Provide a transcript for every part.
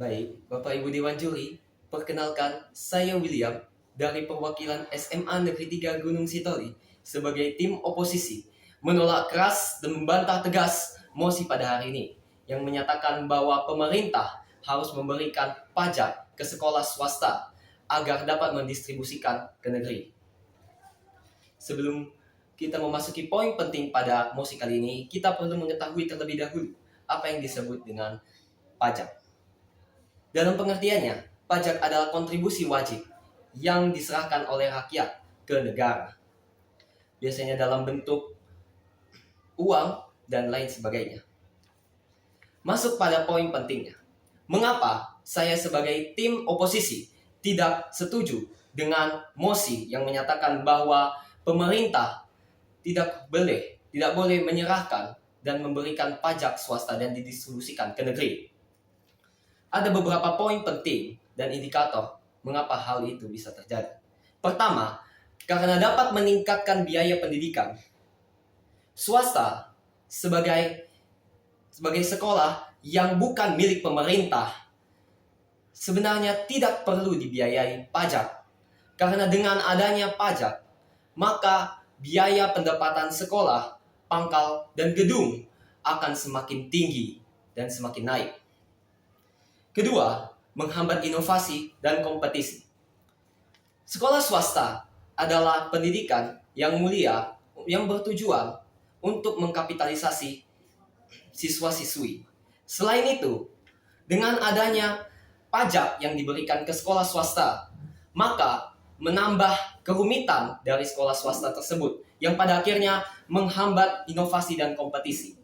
Baik, Bapak Ibu Dewan Juri, perkenalkan saya William dari perwakilan SMA Negeri 3 Gunung Sitoli sebagai tim oposisi menolak keras dan membantah tegas mosi pada hari ini yang menyatakan bahwa pemerintah harus memberikan pajak ke sekolah swasta agar dapat mendistribusikan ke negeri. Sebelum kita memasuki poin penting pada mosi kali ini, kita perlu mengetahui terlebih dahulu apa yang disebut dengan pajak. Dalam pengertiannya, pajak adalah kontribusi wajib yang diserahkan oleh rakyat ke negara. Biasanya dalam bentuk uang dan lain sebagainya. Masuk pada poin pentingnya. Mengapa saya sebagai tim oposisi tidak setuju dengan mosi yang menyatakan bahwa pemerintah tidak boleh menyerahkan dan memberikan pajak swasta dan didistribusikan ke negeri. Ada beberapa poin penting dan indikator mengapa hal itu bisa terjadi. Pertama, karena dapat meningkatkan biaya pendidikan. Swasta sebagai sekolah yang bukan milik pemerintah sebenarnya tidak perlu dibiayai pajak. Karena dengan adanya pajak, maka biaya pendapatan sekolah, pangkal, dan gedung akan semakin tinggi dan semakin naik. Kedua, menghambat inovasi dan kompetisi. Sekolah swasta adalah pendidikan yang mulia yang bertujuan untuk mengkapitalisasi siswa-siswi. Selain itu, dengan adanya pajak yang diberikan ke sekolah swasta, maka menambah kerumitan dari sekolah swasta tersebut yang pada akhirnya menghambat inovasi dan kompetisi.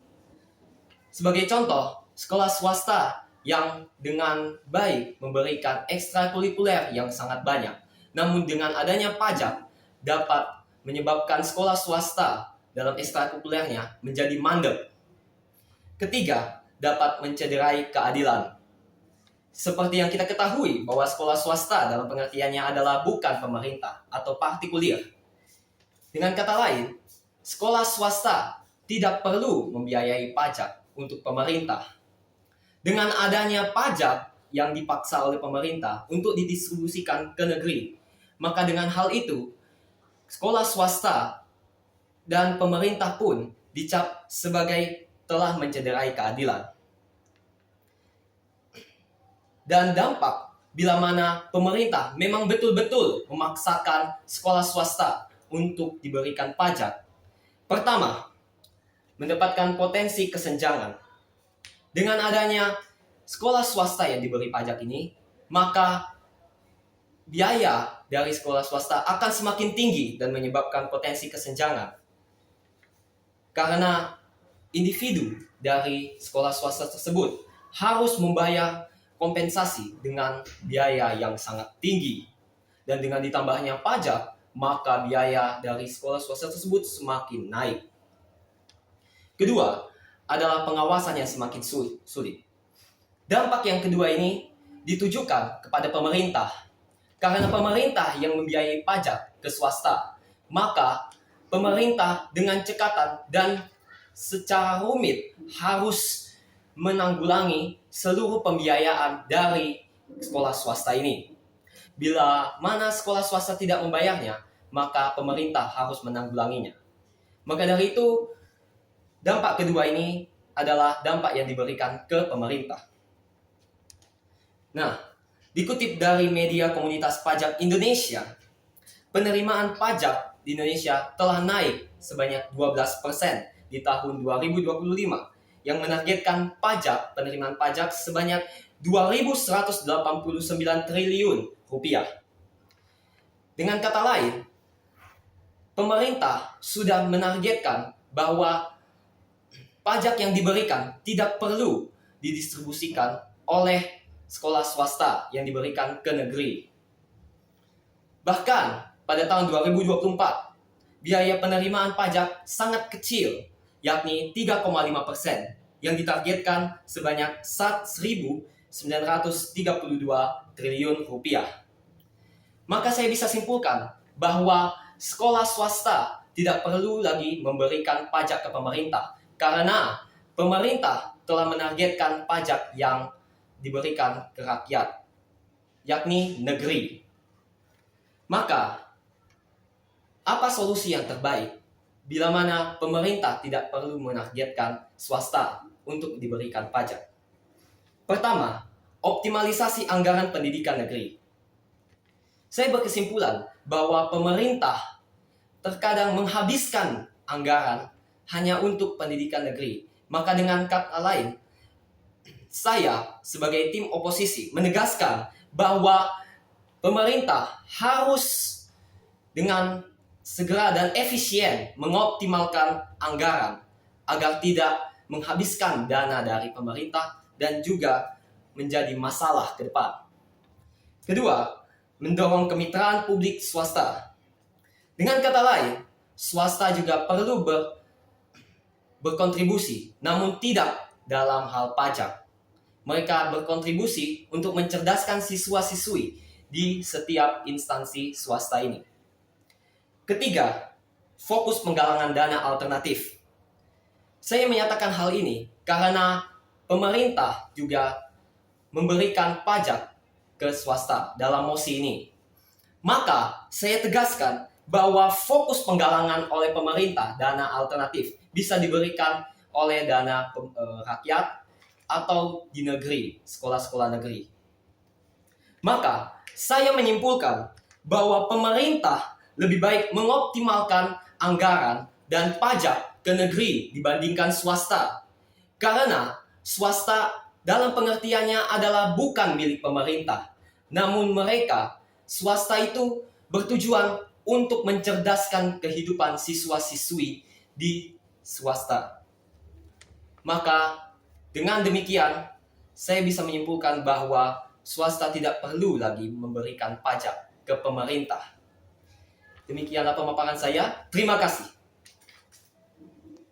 Sebagai contoh, sekolah swasta yang dengan baik memberikan ekstrakurikuler yang sangat banyak, namun dengan adanya pajak dapat menyebabkan sekolah swasta dalam ekstrakurikulernya menjadi mandek. Ketiga, dapat mencederai keadilan. Seperti yang kita ketahui bahwa sekolah swasta dalam pengertiannya adalah bukan pemerintah atau partikulir. Dengan kata lain, sekolah swasta tidak perlu membiayai pajak untuk pemerintah. Dengan adanya pajak yang dipaksa oleh pemerintah untuk didistribusikan ke negeri, maka dengan hal itu, sekolah swasta dan pemerintah pun dicap sebagai telah mencederai keadilan. Dan dampak bila mana pemerintah memang betul-betul memaksakan sekolah swasta untuk diberikan pajak. Pertama, mendapatkan potensi kesenjangan. Dengan adanya sekolah swasta yang diberi pajak ini, maka biaya dari sekolah swasta akan semakin tinggi dan menyebabkan potensi kesenjangan. Karena individu dari sekolah swasta tersebut harus membayar kompensasi dengan biaya yang sangat tinggi. Dan dengan ditambahnya pajak, maka biaya dari sekolah swasta tersebut semakin naik. Kedua, adalah pengawasan yang semakin sulit. Dampak yang kedua ini ditujukan kepada pemerintah. Karena pemerintah yang membiayai pajak ke swasta, maka pemerintah dengan cekatan dan secara rumit harus menanggulangi seluruh pembiayaan dari sekolah swasta ini. Bila mana sekolah swasta tidak membayarnya, maka pemerintah harus menanggulanginya. Maka dari itu, dampak kedua ini adalah dampak yang diberikan ke pemerintah. Nah, dikutip dari media komunitas pajak Indonesia, penerimaan pajak di Indonesia telah naik sebanyak 12% di tahun 2025 yang menargetkan penerimaan pajak sebanyak 2.189 triliun rupiah. Dengan kata lain, pemerintah sudah menargetkan bahwa pajak yang diberikan tidak perlu didistribusikan oleh sekolah swasta yang diberikan ke negeri. Bahkan pada tahun 2024, biaya penerimaan pajak sangat kecil, yakni 3,5%, yang ditargetkan sebanyak 1.932 triliun rupiah. Maka saya bisa simpulkan bahwa sekolah swasta tidak perlu lagi memberikan pajak ke pemerintah, karena pemerintah telah menargetkan pajak yang diberikan ke rakyat, yakni negeri. Maka, apa solusi yang terbaik bila mana pemerintah tidak perlu menargetkan swasta untuk diberikan pajak? Pertama, optimalisasi anggaran pendidikan negeri. Saya berkesimpulan bahwa pemerintah terkadang menghabiskan anggaran hanya untuk pendidikan negeri. Maka dengan kata lain, saya sebagai tim oposisi menegaskan bahwa pemerintah harus dengan segera dan efisien mengoptimalkan anggaran agar tidak menghabiskan dana dari pemerintah dan juga menjadi masalah ke depan. Kedua, mendorong kemitraan publik swasta. Dengan kata lain, swasta juga perlu berkontribusi, namun tidak dalam hal pajak. Mereka berkontribusi untuk mencerdaskan siswa-siswi di setiap instansi swasta ini. Ketiga, fokus penggalangan dana alternatif. Saya menyatakan hal ini karena pemerintah juga memberikan pajak ke swasta dalam mosi ini. Maka saya tegaskan bahwa fokus penggalangan oleh pemerintah dana alternatif bisa diberikan oleh dana rakyat atau di negeri, sekolah-sekolah negeri. Maka saya menyimpulkan bahwa pemerintah lebih baik mengoptimalkan anggaran dan pajak ke negeri dibandingkan swasta. Karena swasta dalam pengertiannya adalah bukan milik pemerintah. Namun swasta itu bertujuan untuk mencerdaskan kehidupan siswa-siswi di swasta. Maka dengan demikian, saya bisa menyimpulkan bahwa swasta tidak perlu lagi memberikan pajak ke pemerintah. Demikianlah pemaparan saya. Terima kasih.